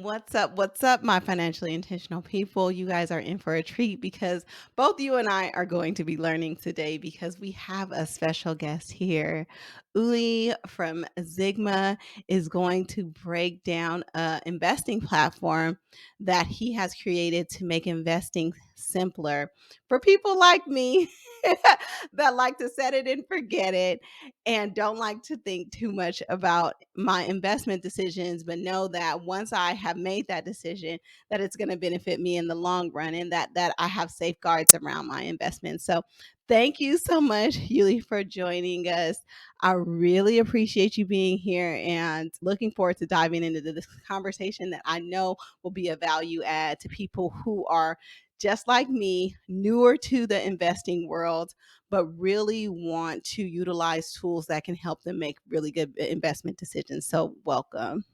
What's up? What's up, my financially intentional people? You guys are in for a treat because both you and I are going to be learning today because we have a special guest here. Uli from Ziggma is going to break down a investing platform that he has created to make investing simpler for people like me that like to set it and forget it and don't like to think too much about my investment decisions, but know that once I have made that decision, that it's going to benefit me in the long run, and that I have safeguards around my investments. So thank you so much, Yuli, for joining us. I really appreciate you being here and looking forward to diving into this conversation that I know will be a value add to people who are just like me, newer to the investing world, but really want to utilize tools that can help them make really good investment decisions. So, welcome.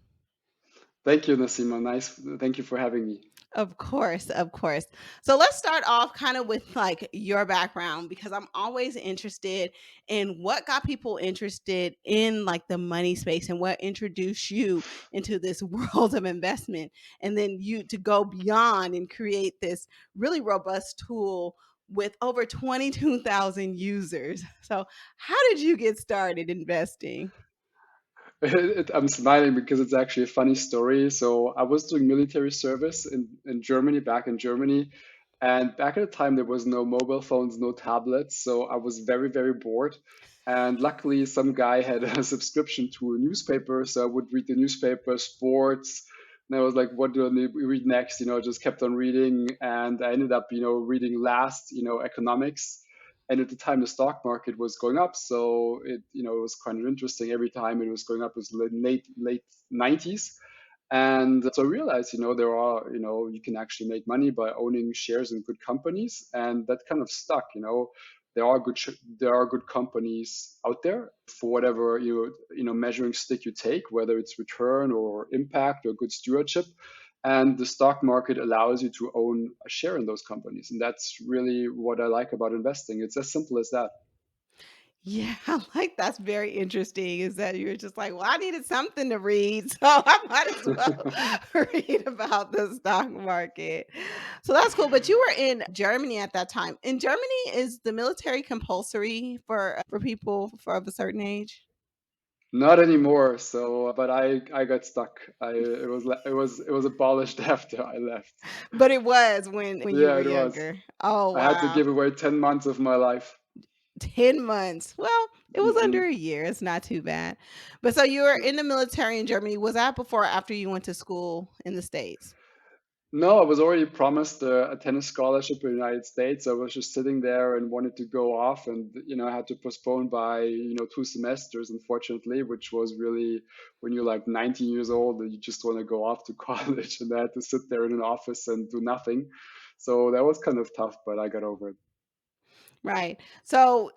Thank you, Nasima. Nice. Thank you for having me. Of course, of course. So let's start off kind of with like your background because I'm always interested in what got people interested in like the money space and what introduced you into this world of investment, and then you to go beyond and create this really robust tool with over 22,000 users. So, how did you get started investing? I'm smiling because it's actually a funny story. So I was doing military service in Germany, back in Germany. And back at the time, there was no mobile phones, no tablets. So I was very, very bored. And luckily, some guy had a subscription to a newspaper. So I would read the newspaper, sports. And I was like, what do I read next? Just kept on reading. And I ended up, reading last, economics. And at the time the stock market was going up, so it was kind of interesting. Every time it was going up, it was late 90s. And so I realized, you can actually make money by owning shares in good companies, and that kind of stuck. There are good companies out there for whatever measuring stick you take, whether it's return or impact or good stewardship. And the stock market allows you to own a share in those companies, and that's really what I like about investing. It's as simple as that. Yeah, like that's very interesting is that you're just like, well, I needed something to read, so I might as well read about the stock market. So that's cool. But you were in Germany at that time. In Germany, is the military compulsory for people for of a certain age? Not anymore. So, but I got stuck. It was abolished after I left. But it was when you Yeah, were it was. younger. Oh I had to wow. give away 10 months of my life. 10 months. Well, it was under Hmm. a year. It's not too bad. But so you were in the military in Germany. Was that before or after you went to school in the States? No, I was already promised a tennis scholarship in the United States. I was just sitting there and wanted to go off, and I had to postpone by 2 semesters, unfortunately, which was really when you're like 19 years old and you just want to go off to college, and I had to sit there in an office and do nothing. So that was kind of tough, but I got over it. Right. So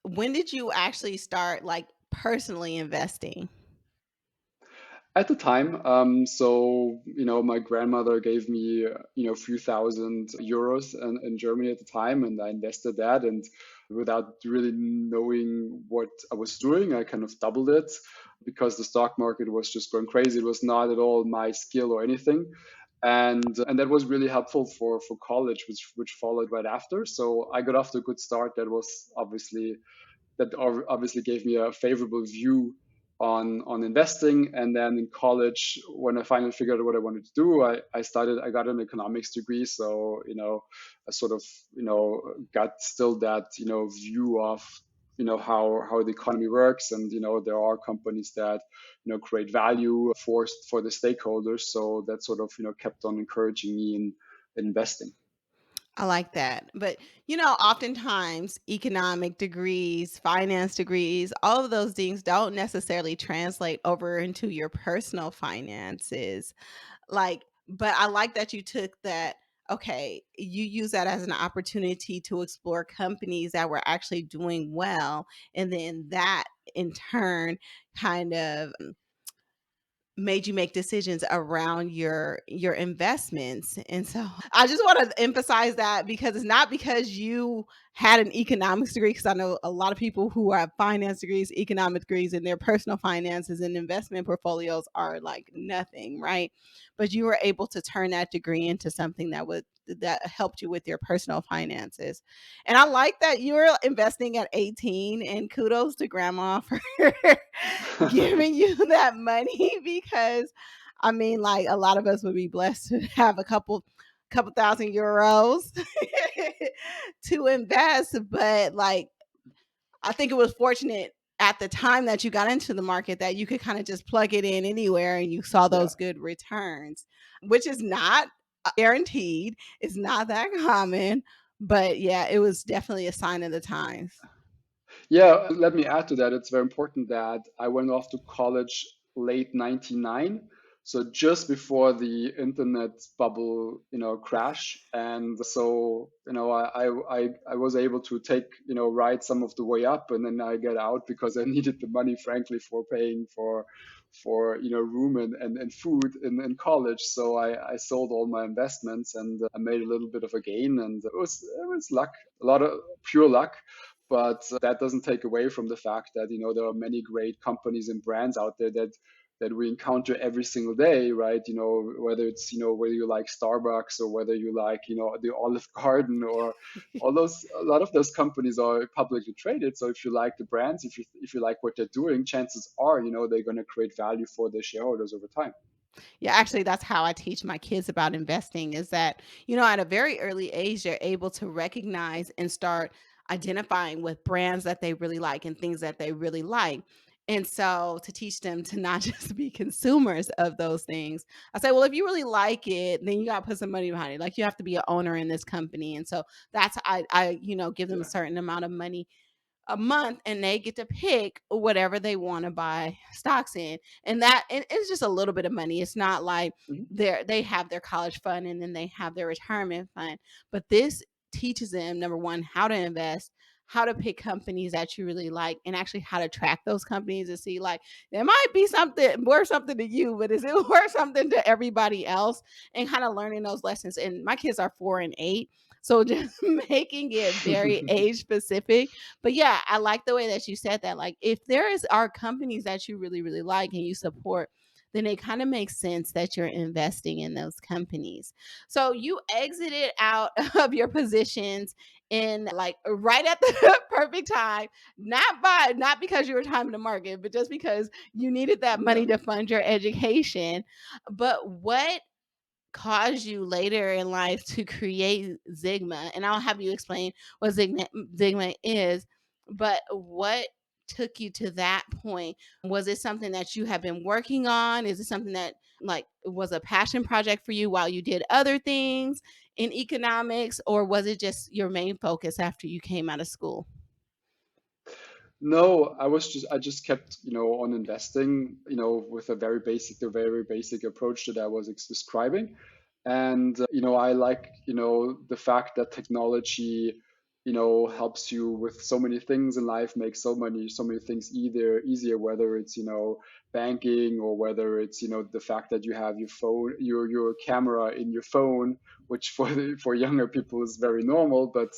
when did you actually start like personally investing? At the time, so my grandmother gave me a few thousand euros in Germany at the time, and I invested that. And without really knowing what I was doing, I kind of doubled it because the stock market was just going crazy. It was not at all my skill or anything, and that was really helpful for college, which followed right after. So I got off to a good start. That obviously gave me a favorable view on investing. And then in college, when I finally figured out what I wanted to do, I got an economics degree. So I sort of got still that view of how the economy works. And there are companies that create value for the stakeholders. So that sort of kept on encouraging me in investing. I like that. But, oftentimes economic degrees, finance degrees, all of those things don't necessarily translate over into your personal finances. Like, but I like that you took that. Okay, you use that as an opportunity to explore companies that were actually doing well. And then that in turn kind of made you make decisions around your investments. And so I just want to emphasize that, because it's not because you had an economics degree, because I know a lot of people who have finance degrees, economic degrees, and their personal finances and investment portfolios are like nothing, right? But you were able to turn that degree into something that helped you with your personal finances. And I like that you were investing at 18, and kudos to grandma for giving you that money, because I mean, like, a lot of us would be blessed to have a couple thousand euros to invest. But like, I think it was fortunate at the time that you got into the market that you could kind of just plug it in anywhere and you saw Yeah. those good returns, which is not guaranteed. It's not that common, but yeah, it was definitely a sign of the times. Yeah, let me add to that. It's very important that I went off to college late 99, so just before the internet bubble, crash. And so, I was able to take, ride some of the way up, and then I get out because I needed the money, frankly, for paying for room and food in college. So I sold all my investments, and I made a little bit of a gain, and it was luck, a lot of pure luck. But that doesn't take away from the fact that there are many great companies and brands out there that we encounter every single day, right? Whether it's whether you like Starbucks, or whether you like the Olive Garden, or a lot of those companies are publicly traded. So if you like the brands, if you like what they're doing, chances are they're going to create value for their shareholders over time. Yeah, actually, that's how I teach my kids about investing, is that, at a very early age, they're able to recognize and start identifying with brands that they really like and things that they really like. And so to teach them to not just be consumers of those things, I say, well, if you really like it, then you got to put some money behind it. Like, you have to be an owner in this company. And so that's, give them a Yeah. certain amount of money a month, and they get to pick whatever they want to buy stocks in. And it's just a little bit of money. It's not like Mhm. they have their college fund and then they have their retirement fund. But this teaches them, number one, how to invest, how to pick companies that you really like, and actually how to track those companies to see, like, there might be something worth something to you, but is it worth something to everybody else? And kind of learning those lessons. And my kids are 4 and 8. So just making it very age specific. But yeah, I like the way that you said that. Like, if are companies that you really, really like and you support, then it kind of makes sense that you're investing in those companies. So you exited out of your positions in, like, right at the perfect time, not because you were timing the market, but just because you needed that money Yeah. to fund your education. But what caused you later in life to create Ziggma? And I'll have you explain what Ziggma is, but what took you to that point? Was it something that you have been working on? Is it something that, like, was a passion project for you while you did other things in economics, or was it just your main focus after you came out of school? No, I just kept, on investing, with a very basic approach that I was describing. And, I like, the fact that technology, helps you with so many things in life, makes so many things either easier, whether it's, banking, or whether it's, the fact that you have your phone, your camera in your phone, which for younger people is very normal, but,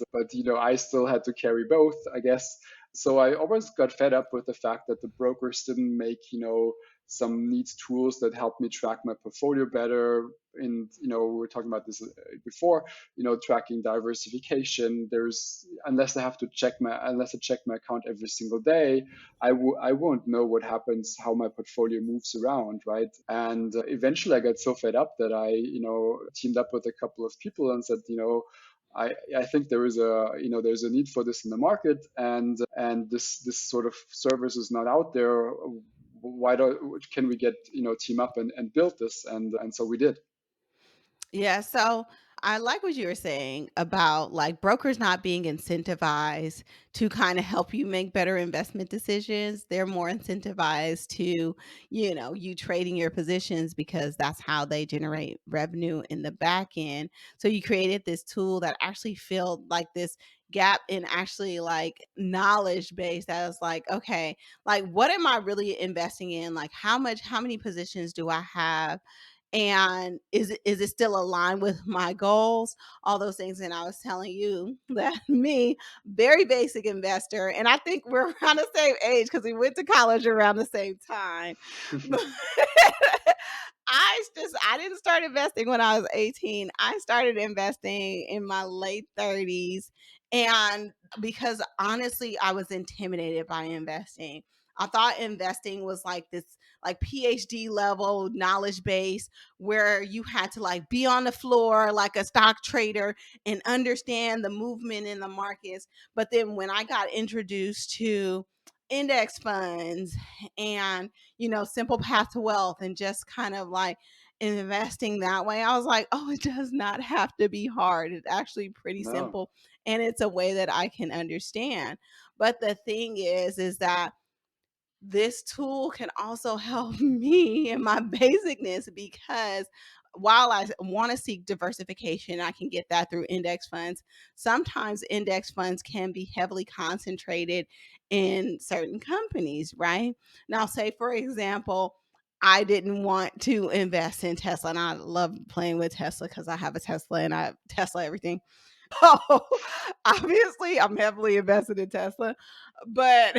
I still had to carry both, I guess. So I always got fed up with the fact that the brokers didn't make, some neat tools that helped me track my portfolio better. And, we were talking about this before, tracking diversification. Unless I check my account every single day, I won't know what happens, how my portfolio moves around, right? And eventually I got so fed up that I, teamed up with a couple of people and said, I think there's a need for this in the market, and this sort of service is not out there. Why don't can we get team up and build this? And so we did. Yeah, so I like what you were saying about, like, brokers not being incentivized to kind of help you make better investment decisions. They're more incentivized to, you trading your positions, because that's how they generate revenue in the back end. So you created this tool that actually felt like this gap in actually like knowledge base that was like, okay, like what am I really investing in? Like how many positions do I have? And is it still aligned with my goals? All those things. And I was telling you that me, very basic investor, and I think we're around the same age because we went to college around the same time. But I didn't start investing when I was 18. I started investing in my late 30s. And because honestly, I was intimidated by investing. I thought investing was like this like PhD level knowledge base where you had to like be on the floor like a stock trader and understand the movement in the markets. But then when I got introduced to index funds and simple path to wealth and just kind of like investing that way, I was like, oh, it does not have to be hard. It's actually pretty No. simple and it's a way that I can understand. But the thing is that this tool can also help me in my basicness because while I want to seek diversification, I can get that through index funds. Sometimes index funds can be heavily concentrated in certain companies, right? Now, say for example, I didn't want to invest in Tesla, and I love playing with Tesla because I have a Tesla and I Tesla everything. So obviously, I'm heavily invested in Tesla. But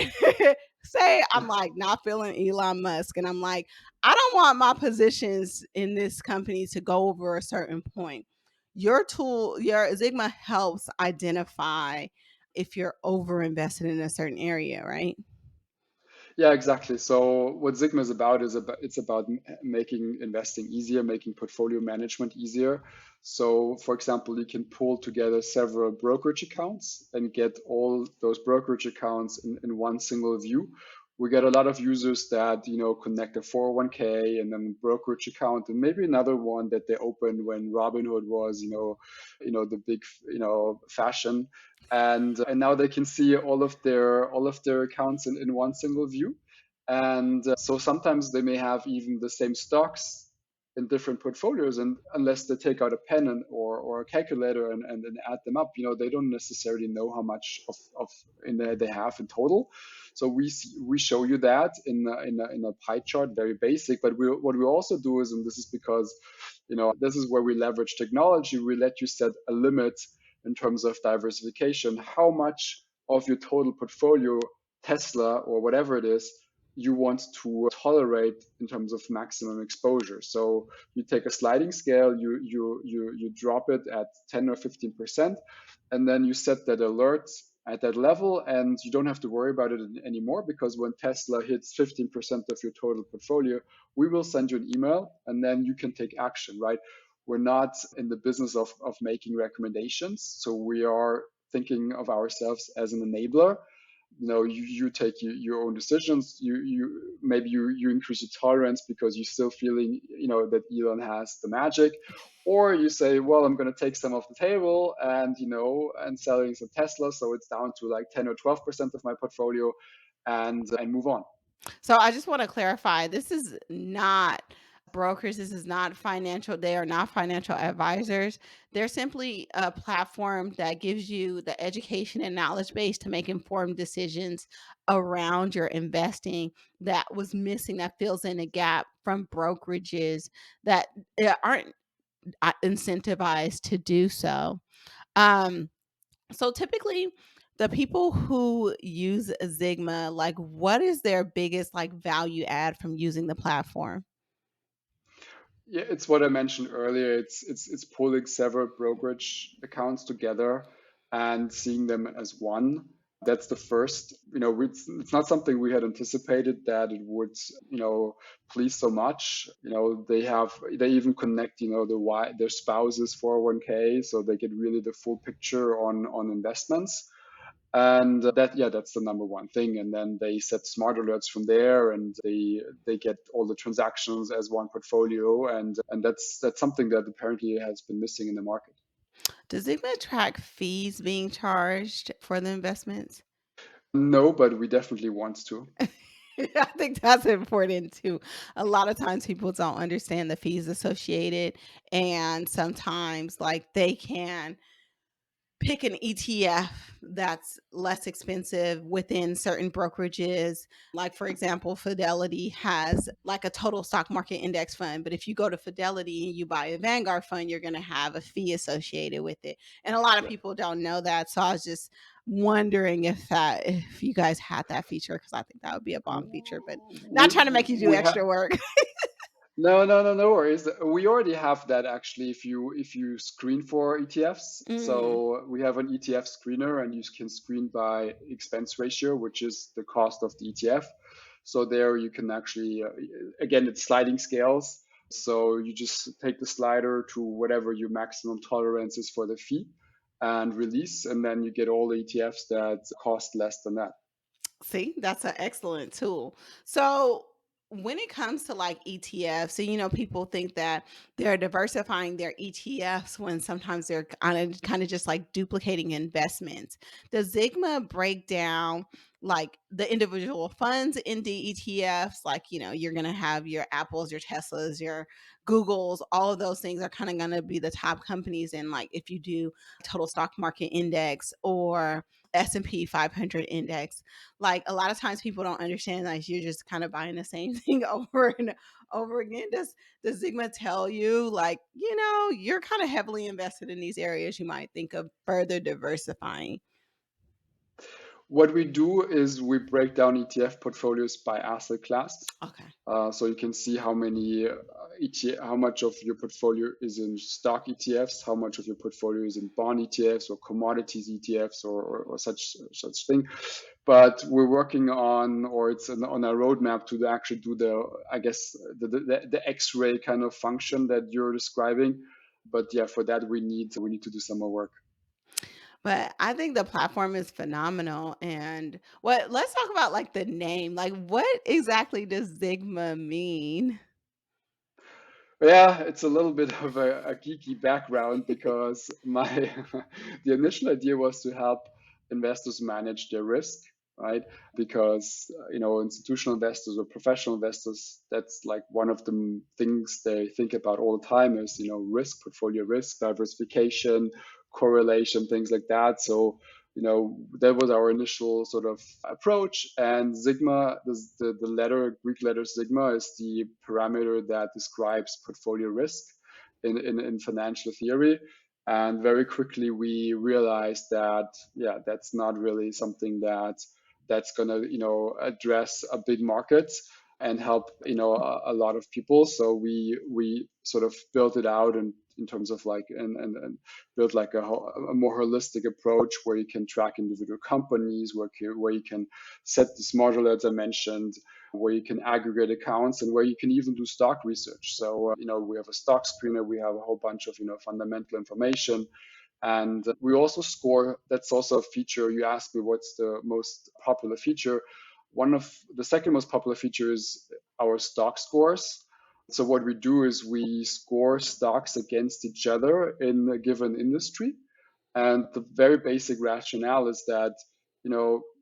say I'm like not feeling Elon Musk, and I'm like, I don't want my positions in this company to go over a certain point. Your tool, your Ziggma helps identify if you're over invested in a certain area, right? Yeah, exactly. So what Sigma is about it's about making investing easier, making portfolio management easier. So, for example, you can pull together several brokerage accounts and get all those brokerage accounts in one single view. We get a lot of users that connect a 401k and then brokerage account and maybe another one that they opened when Robinhood was the big fashion, and now they can see all of their accounts in one single view. And so sometimes they may have even the same stocks in different portfolios, and unless they take out a pen or a calculator and add them up, they don't necessarily know how much of in there they have in total. So we show you that in a pie chart, very basic. But what we also do is, and this is because this is where we leverage technology, we let you set a limit in terms of diversification, how much of your total portfolio, Tesla or whatever it is, you want to tolerate in terms of maximum exposure. So you take a sliding scale, you drop it at 10 or 15%, and then you set that alert at that level, and you don't have to worry about it anymore, because when Tesla hits 15% of your total portfolio, we will send you an email and then you can take action, right? We're not in the business of making recommendations. So we are thinking of ourselves as an enabler. You take your own decisions. You increase your tolerance because you're still feeling that Elon has the magic, or you say, well, I'm going to take some off the table and selling some Tesla, so it's down to like 10 or 12% of my portfolio, and move on. So I just want to clarify, this is not brokers, this is not financial, they are not financial advisors. They're simply a platform that gives you the education and knowledge base to make informed decisions around your investing that was missing, that fills in a gap from brokerages that aren't incentivized to do so. Um so typically, the people who use Zigma, like what is their biggest like value add from using the platform? Yeah, it's what I mentioned earlier. It's pulling several brokerage accounts together and seeing them as one. That's the first. It's not something we had anticipated that it would, please so much. They even connect, their spouses 401k, so they get really the full picture on investments. And that's the number one thing. And then they set smart alerts from there, and they get all the transactions as one portfolio, and that's something that apparently has been missing in the market. Does Zigma track fees being charged for the investments? No, but we definitely want to. I think that's important too. A lot of times people don't understand the fees associated, and sometimes like they can pick an ETF that's less expensive within certain brokerages. Like, for example, Fidelity has like a total stock market index fund. But if you go to Fidelity and you buy a Vanguard fund, you're going to have a fee associated with it. And a lot of Yeah. people don't know that. So I was just wondering if you guys had that feature, because I think that would be a bomb feature, but not We trying to make you do we have extra work. no worries. We already have that actually. If you screen for ETFs, Mm. so we have an ETF screener, and you can screen by expense ratio, which is the cost of the ETF. So there you can actually, again, it's sliding scales. So you just take the slider to whatever your maximum tolerance is for the fee, and release, and then you get all the ETFs that cost less than that. See, that's an excellent tool. So, when it comes to like ETFs, so people think that they're diversifying their ETFs when sometimes they're kind of just like duplicating investments. Does Zigma break down like the individual funds into ETFs? Like, you're going to have your Apples, your Teslas, your Googles, all of those things are kind of going to be the top companies. And like, if you do total stock market index or S&P 500 index, like a lot of times people don't understand, like you're just kind of buying the same thing over and over again. Does Zigma tell you, like, you're kind of heavily invested in these areas, you might think of further diversifying? What we do is we break down ETF portfolios by asset class. Okay. So you can see how many how much of your portfolio is in stock ETFs, how much of your portfolio is in bond ETFs or commodities ETFs, or such thing. But we're working on, or it's on a roadmap to actually do the, I guess, the X-ray kind of function that you're describing. But yeah, for that we need to do some more work. But I think the platform is phenomenal. And what let's talk about like the name. Like, what exactly does Zigma mean? Yeah, it's a little bit of a geeky background because my the initial idea was to help investors manage their risk, right? Because institutional investors or professional investors, that's like one of the things they think about all the time is risk, portfolio risk, diversification, correlation, things like that. So that was our initial sort of approach. And Sigma, the letter, Greek letter sigma, is the parameter that describes portfolio risk in financial theory. And very quickly we realized that, yeah, that's not really something that's going to address a big market and help a lot of people. So we sort of built it out in terms of like and build like a more holistic approach where you can track individual companies, where you can set this module as I mentioned, where you can aggregate accounts, and where you can even do stock research. So we have a stock screener, we have a whole bunch of fundamental information, and we also score. That's also a feature. You asked me what's the most popular feature. One of the second most popular feature is our stock scores. So what we do is we score stocks against each other in a given industry. And the very basic rationale is that,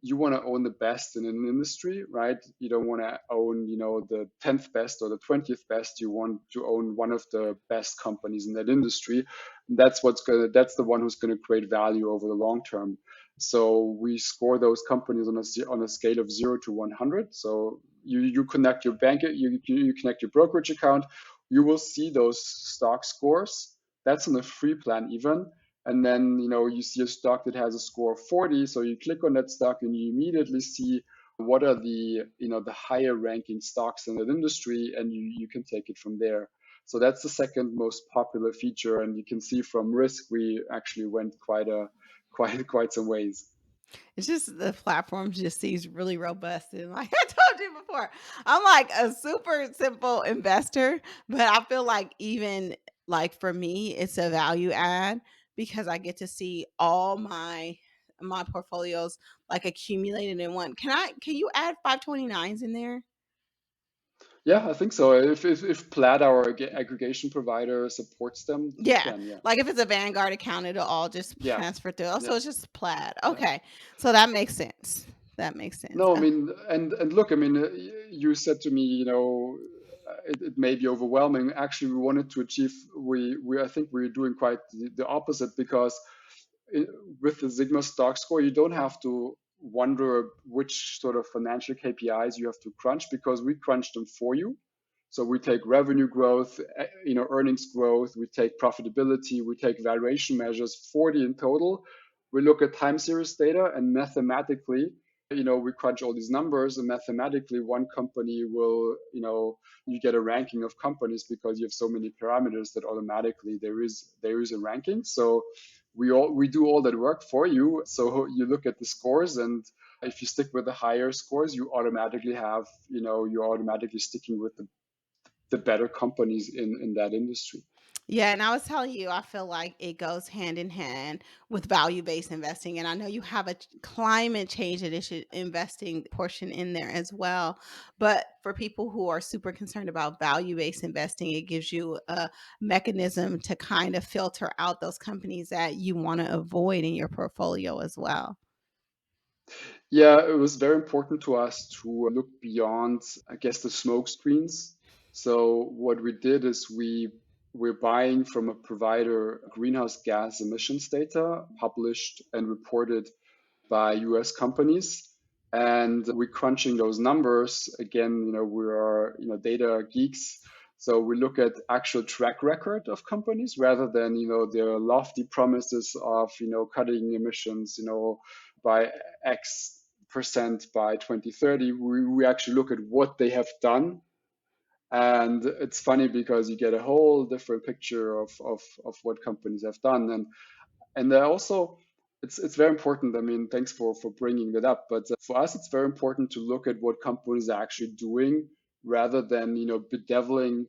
you want to own the best in an industry, right? You don't want to own, the 10th best or the 20th best. You want to own one of the best companies in that industry. That's the one who's going to create value over the long term. So we score those companies on a scale of 0 to 100. So you connect your bank, you connect your brokerage account, you will see those stock scores. That's on a free plan even. And then you see a stock that has a score of 40, so you click on that stock and you immediately see what are the higher ranking stocks in that industry, and you can take it from there. So that's the second most popular feature, and you can see from risk we actually went quite some ways. It's just the platform just seems really robust. And like I told you before, I'm like a super simple investor, but I feel like even like for me, it's a value add because I get to see all my portfolios like accumulated in one. Can you add 529s in there? Yeah, I think so. If Plaid, our aggregation provider, supports them, you Yeah. can. Yeah, Like if it's a Vanguard account, it'll all just yeah, transfer through. Oh, so yeah, it's just Plaid. yeah. Okay. So that makes sense. That makes sense. No, I mean, and look, I mean, you said to me, it may be overwhelming. Actually, we wanted to achieve. We I think we're doing quite the opposite, because i- with the Sigma stock score, you don't have to wonder which sort of financial KPIs you have to crunch because we crunch them for you. So we take revenue growth, earnings growth, we take profitability, we take valuation measures, 40 in total. We look at time series data and mathematically, we crunch all these numbers and mathematically one company will, you get a ranking of companies because you have so many parameters that automatically there is a ranking. So we do all that work for you. So you look at the scores, and if you stick with the higher scores, you're automatically sticking with the better companies in that industry. Yeah, and I was telling you, I feel like it goes hand in hand with value-based investing, and I know you have a climate change initiative investing portion in there as well. But for people who are super concerned about value-based investing, it gives you a mechanism to kind of filter out those companies that you want to avoid in your portfolio as well. Yeah, it was very important to us to look beyond, I guess, the smoke screens. So what we did is we're buying from a provider greenhouse gas emissions data published and reported by US companies. And we're crunching those numbers. Again, we are, data geeks. So we look at actual track record of companies rather than, their lofty promises of, cutting emissions, by X percent by 2030. We actually look at what they have done. And it's funny because you get a whole different picture of what companies have done. And also, it's very important. I mean, thanks for bringing that up. But for us, it's very important to look at what companies are actually doing rather than bedeviling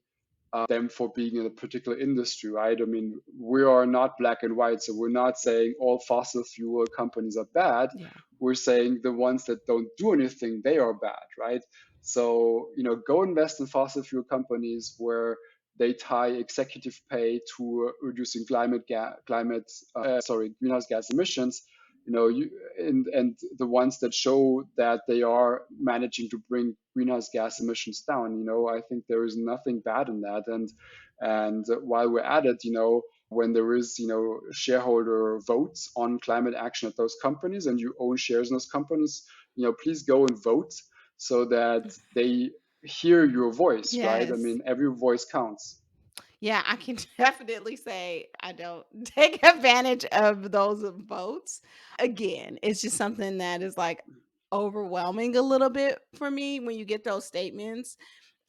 them for being in a particular industry, right? I mean, we are not black and white, so we're not saying all fossil fuel companies are bad. Yeah. We're saying the ones that don't do anything, they are bad, right? So, go invest in fossil fuel companies where they tie executive pay to reducing greenhouse gas emissions. And the ones that show that they are managing to bring greenhouse gas emissions down. I think there is nothing bad in that. And while we're at it, when there is shareholder votes on climate action at those companies, and you own shares in those companies, please go and vote so that they hear your voice, right? I Yes. mean, every voice counts. Yeah, I can definitely say I don't take advantage of those votes. Again, it's just something that is like overwhelming a little bit for me when you get those statements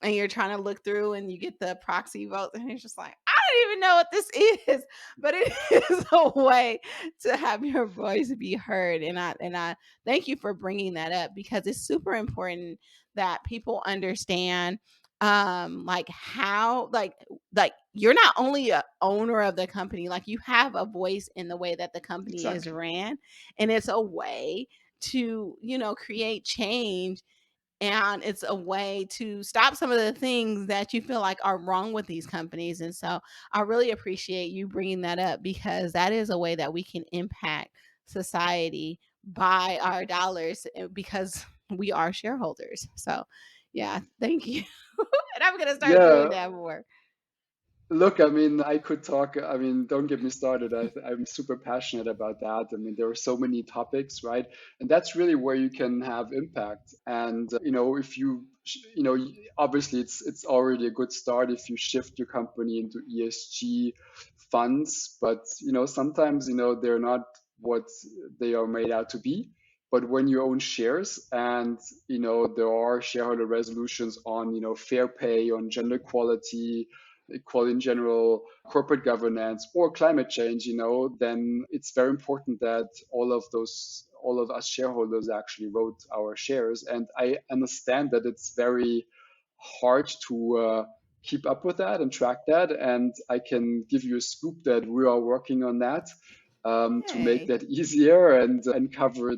and you're trying to look through and you get the proxy votes and it's just like I don't even know what this is, but it is a way to have your voice be heard. And I thank you for bringing that up because it's super important that people understand like how like you're not only a owner of the company, like you have a voice in the way that the company is Exactly. ran, and it's a way to create change, and it's a way to stop some of the things that you feel like are wrong with these companies. And so I really appreciate you bringing that up because that is a way that we can impact society by our dollars because we are shareholders. So, yeah, thank you. And I'm going to start doing Yeah, that more. look, I mean, I could talk. I mean, don't get me started. I'm super passionate about that. I mean, there are so many topics, right? And that's really where you can have impact. And if obviously it's already a good start if you shift your company into ESG funds, but sometimes they're not what they are made out to be. But when you own shares and there are shareholder resolutions on fair pay, on gender equality, equality in general, corporate governance, or climate change, then it's very important that all of us shareholders actually vote our shares. And I understand that it's very hard to keep up with that and track that. And I can give you a scoop that we are working on that to make Hey. that easier and cover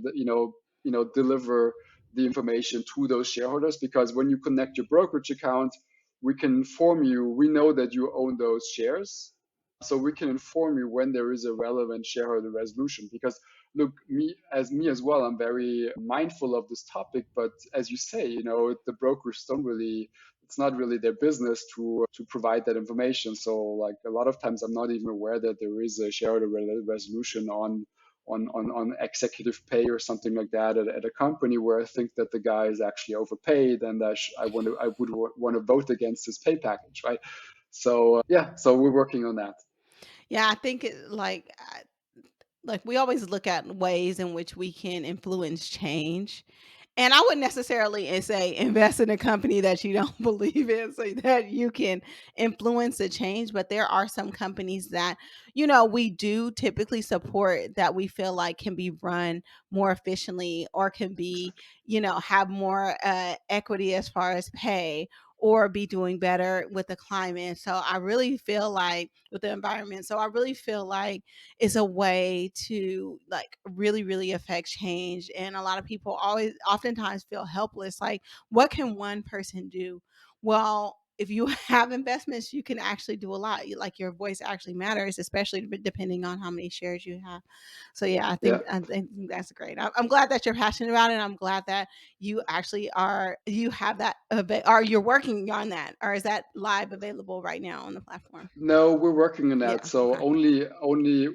deliver the information to those shareholders. Because when you connect your brokerage account, we can inform you. We know that you own those shares, so we can inform you when there is a relevant shareholder resolution. Because look, me as well, I'm very mindful of this topic. But as you say, the brokers don't really. It's not really their business to provide that information. So like a lot of times, I'm not even aware that there is a shareholder resolution on executive pay or something like that at a company where I think that the guy is actually overpaid, and I would want to vote against his pay package, right? So yeah, so we're working on that. Yeah, I think like we always look at ways in which we can influence change. And I wouldn't necessarily say invest in a company that you don't believe in so that you can influence the change. But there are some companies that, we do typically support that we feel like can be run more efficiently or can be, have more equity as far as pay or be doing better with the climate. So I really feel like with the environment. So I really feel like is a way to like really really affect change, and a lot of people always oftentimes feel helpless, like what can one person do? Well, if you have investments you can actually do a lot. Like your voice actually matters, especially depending on how many shares you have. So yeah, Yeah. I think that's great. I'm glad that you're passionate about it. I'm glad that you actually are, you have that or you're working on that, or is that live available right now on the platform? No, we're working on that. Yeah, So okay. only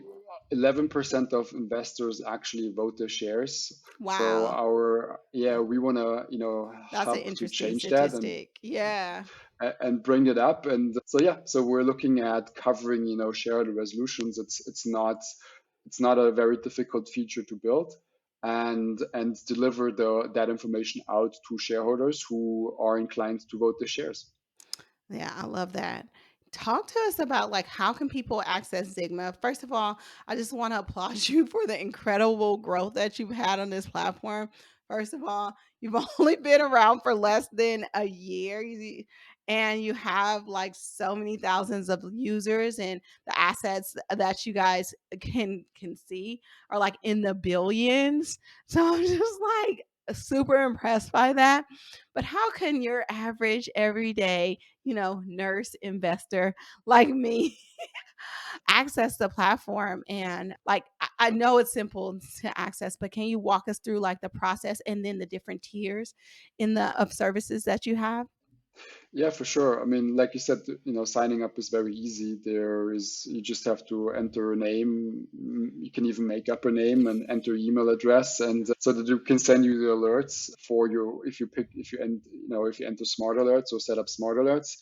11% of investors actually vote their shares. So Wow. yeah, we want to, That's an help to interesting change that and statistic. Yeah. bring it up. And so yeah, so we're looking at covering, shareholder resolutions. It's not a very difficult feature to build, and deliver that information out to shareholders who are inclined to vote the shares. Yeah, I love that. Talk to us about like how can people access Zigma? First of all, I just want to applaud you for the incredible growth that you've had on this platform. First of all, you've only been around for less than a year, and you have like so many thousands of users, and the assets that you guys can see are like in the billions. So I'm just like super impressed by that. But how can your average everyday, nurse investor like me access the platform? And like, I know it's simple to access, but can you walk us through like the process and then the different tiers in the of services that you have? Yeah, for sure. I mean, like you said, signing up is very easy. You just have to enter a name. You can even make up a name and enter email address, and so that you can send you the alerts for your if you enter smart alerts or set up smart alerts.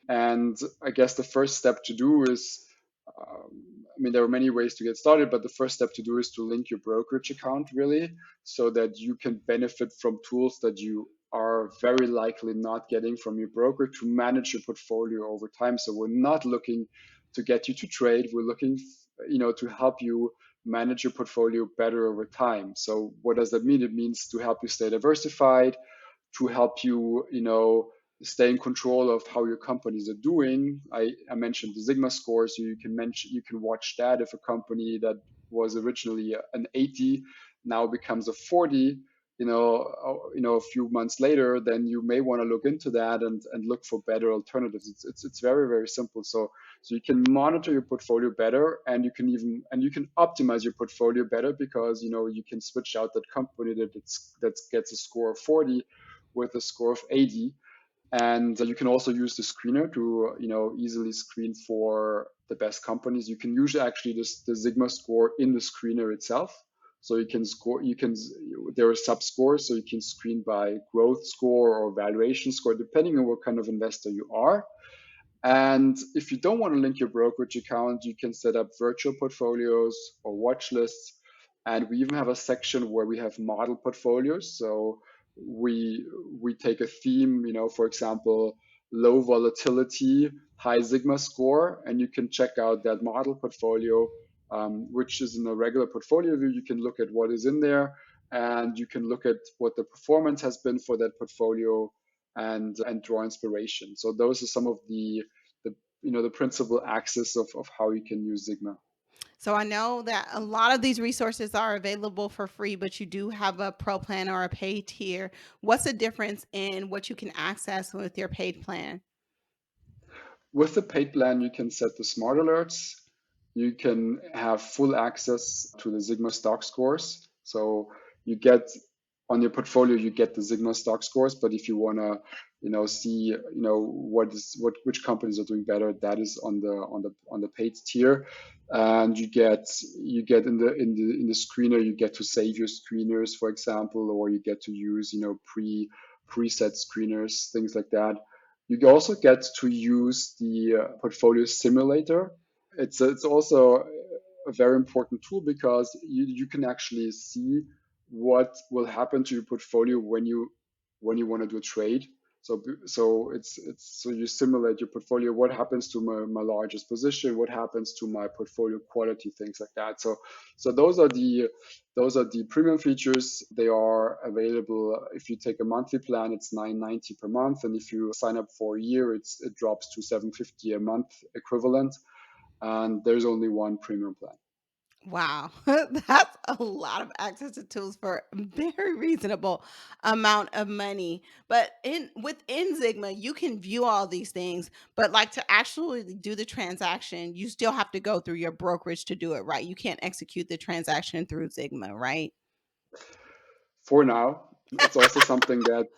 And I guess the first step to do is, I mean, there are many ways to get started, but the first step to do is to link your brokerage account really, so that you can benefit from tools that you are very likely not getting from your broker to manage your portfolio over time. So we're not looking to get you to trade. We're looking, to help you manage your portfolio better over time. So what does that mean? It means to help you stay diversified, to help you, stay in control of how your companies are doing. I mentioned the Ziggma score, so you can watch that. If a company that was originally an 80 now becomes a 40, a few months later, then you may want to look into that and look for better alternatives. It's very very simple. So you can monitor your portfolio better, and you can optimize your portfolio better, because you can switch out that company that gets a score of 40 with a score of 80. And you can also use the screener to easily screen for the best companies. You can use actually the Sigma score in the screener itself. So there are sub scores, so you can screen by growth score or valuation score, depending on what kind of investor you are. And if you don't want to link your brokerage account, you can set up virtual portfolios or watch lists. And we even have a section where we have model portfolios. So we take a theme, for example, low volatility, high Sigma score, and you can check out that model portfolio, which is in a regular portfolio view. You can look at what is in there, and you can look at what the performance has been for that portfolio, and draw inspiration. So those are some of the principal axis of how you can use Sigma. So I know that a lot of these resources are available for free, but you do have a pro plan or a paid tier. What's the difference in what you can access with your paid plan? With the paid plan, you can set the smart alerts. You can have full access to the Sigma stock scores. So you get on your portfolio you get the Ziggma stock scores, but if you want to see which companies are doing better, that is on the paid tier. And you get in the screener, you get to save your screeners, for example, or you get to use preset screeners, things like that. You also get to use the portfolio simulator. It's also a very important tool because you can actually see what will happen to your portfolio when you want to do a trade. So you simulate your portfolio. What happens to my largest position? What happens to my portfolio quality? Things like that. So those are the premium features. They are available if you take a monthly plan. It's 9.90 per month, and if you sign up for a year, it drops to 7.50 a month equivalent. And there's only one premium plan. Wow, that's a lot of access to tools for a very reasonable amount of money. But in within Zigma, you can view all these things, but like to actually do the transaction, you still have to go through your brokerage to do it, right? You can't execute the transaction through Zigma, right? For now, it's also something that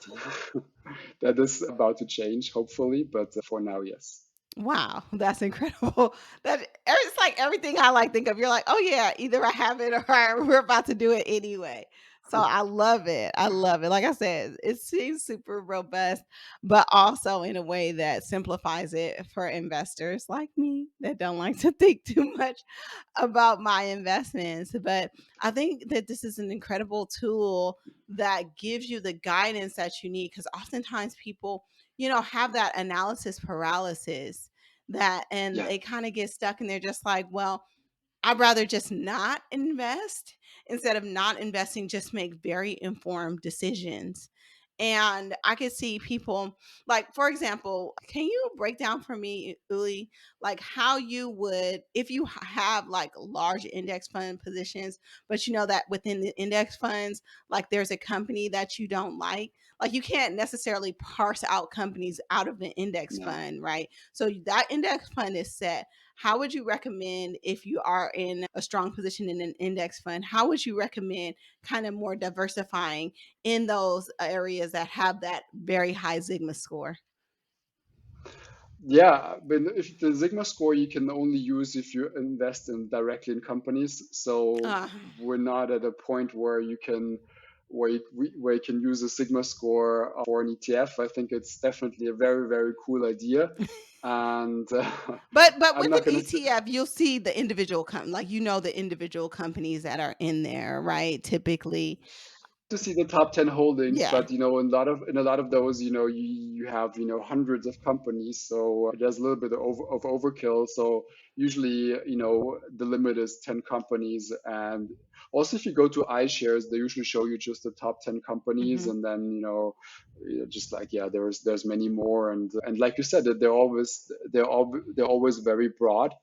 that is about to change, hopefully, but for now, yes. Wow, that's incredible. It's like everything I like think of, you're like, "Oh yeah, either I have it or we're about to do it anyway." So I love it. I love it. Like I said, it seems super robust, but also in a way that simplifies it for investors like me that don't like to think too much about my investments. But I think that this is an incredible tool that gives you the guidance that you need because oftentimes people, have that analysis paralysis and Yeah. they kind of get stuck and they're just like, well, I'd rather just not invest. Instead of not investing, just make very informed decisions. And I could see people, like, for example, can you break down for me, Uli, like how you would, if you have like large index fund positions, but you know that within the index funds, like there's a company that you don't like you can't necessarily parse out companies out of an index No. fund, right? So that index fund is set. How would you recommend if you are in a strong position in an index fund? How would you recommend kind of more diversifying in those areas that have that very high Sigma score? Yeah, but if the Sigma score you can only use if you invest in directly in companies. So Uh, we're not at a point where where you can use a Sigma score for an ETF. I think it's definitely a very, very cool idea, and but I'm with not an gonna say, ETF, you'll see the individual like the individual companies that are in there, right? Typically, to see the top 10 holdings, yeah. but in a lot of those, you have hundreds of companies, so there's a little bit of overkill. So usually, the limit is 10 companies. And also, if you go to iShares, they usually show you just the top 10 companies, Hmm. and then just like, yeah, there's many more. And like you said, that they're always very broad.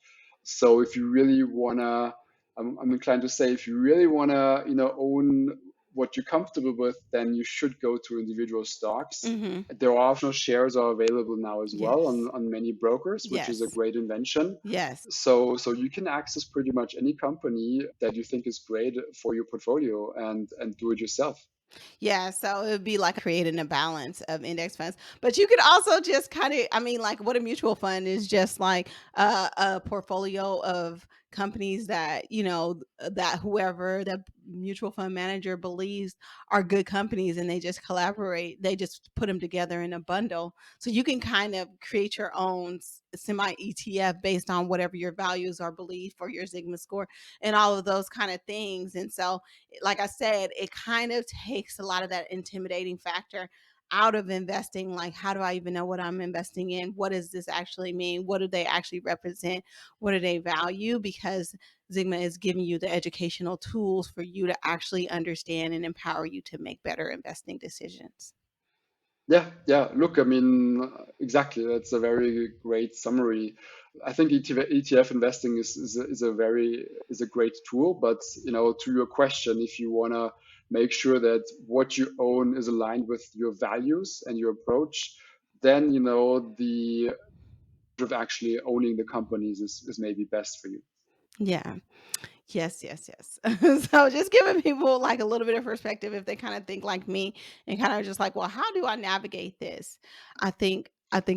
So if you really wanna, I'm inclined to say, if you really wanna own what you're comfortable with, then you should go to individual stocks. Hmm. There are optional shares are available now as well Yes. on many brokers, which is a Yes. great invention. Yes. So you can access pretty much any company that you think is great for your portfolio and do it yourself. Yeah, so it would be like creating a balance of index funds. But you could also just kind of, I mean, like what a mutual fund is just like a portfolio of companies that, that whoever the mutual fund manager believes are good companies and they just collaborate. They just put them together in a bundle. So you can kind of create your own semi ETF based on whatever your values or belief or your Sigma score and all of those kind of things. And so like I said, it kind of takes a lot of that intimidating factor out of investing. Like, how do I even know what I'm investing in? What does this actually mean? What do they actually represent? What do they value? Because Zigma is giving you the educational tools for you to actually understand and empower you to make better investing decisions. Yeah, yeah. Look, I mean, exactly. That's a very great summary. I think ETF investing is a great tool. But to your question, if you wanna make sure that what you own is aligned with your values and your approach, then the of actually owning the companies is maybe best for you. Yeah. Yes, yes, yes. So just giving people like a little bit of perspective if they kind of think like me and kind of just like, well, how do I navigate this? I think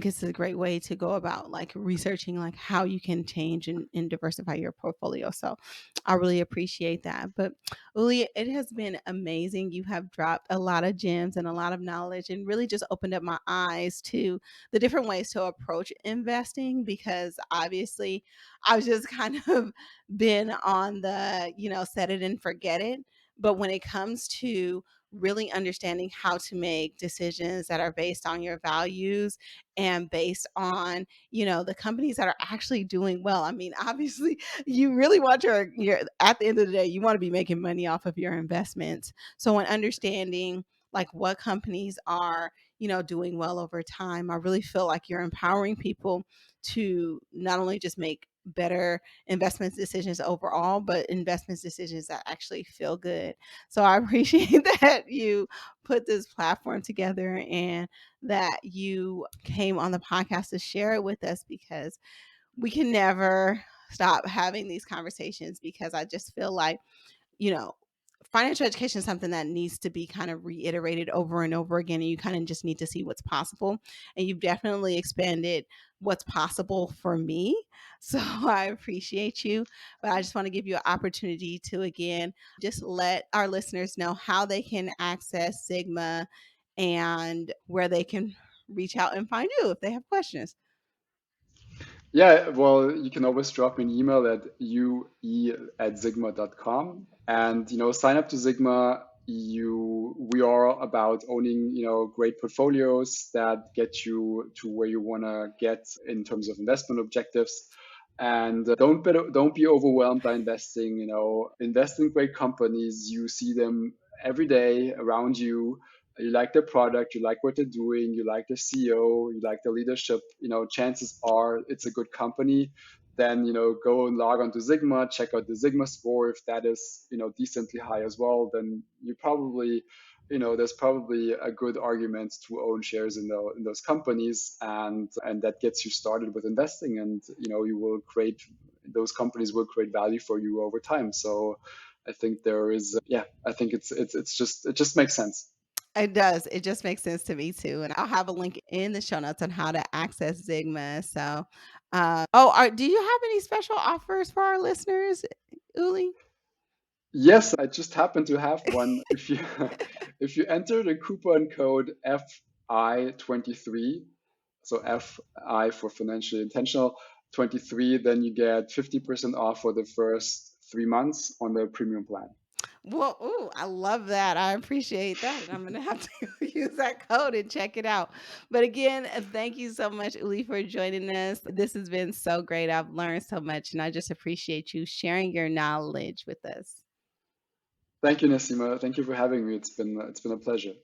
it's a great way to go about like researching like how you can change and diversify your portfolio. So I really appreciate that. But Uli, it has been amazing. You have dropped a lot of gems and a lot of knowledge and really just opened up my eyes to the different ways to approach investing because obviously I was just kind of been on the, set it and forget it. But when it comes to really understanding how to make decisions that are based on your values and based on, the companies that are actually doing well. I mean, obviously, you really want your at the end of the day, you want to be making money off of your investments. So in understanding like what companies are, doing well over time, I really feel like you're empowering people to not only just make better investment decisions overall, but investment decisions that actually feel good. So I appreciate that you put this platform together and that you came on the podcast to share it with us because we can never stop having these conversations because I just feel like you know, financial education is something that needs to be kind of reiterated over and over again. And you kind of just need to see what's possible. And you've definitely expanded what's possible for me. So I appreciate you. But I just want to give you an opportunity to, again, just let our listeners know how they can access Sigma and where they can reach out and find you if they have questions. Yeah, well, you can always drop me an email at ue@zigma.com and sign up to Zigma. We are about owning great portfolios that get you to where you want to get in terms of investment objectives. And don't be overwhelmed by investing. Invest in great companies. You see them every day around you. You like their product, you like what they're doing, you like the CEO, you like the leadership, chances are it's a good company. Then, go and log on to Sigma, check out the Sigma score. If that is, decently high as well, then there's probably a good argument to own shares in those companies, and that gets you started with investing, and those companies will create value for you over time. So I think there is, yeah, I think it just makes sense. It does. It just makes sense to me too. And I'll have a link in the show notes on how to access Zigma. So, do you have any special offers for our listeners, Uli? Yes, I just happen to have one. If you if you enter the coupon code FI23, so FI for financially intentional 23, then you get 50% off for the first 3 months on the premium plan. Well, ooh, I love that. I appreciate that. And I'm going to have to use that code and check it out. But again, thank you so much, Uli, for joining us. This has been so great. I've learned so much, and I just appreciate you sharing your knowledge with us. Thank you, Nassima. Thank you for having me. It's been a pleasure.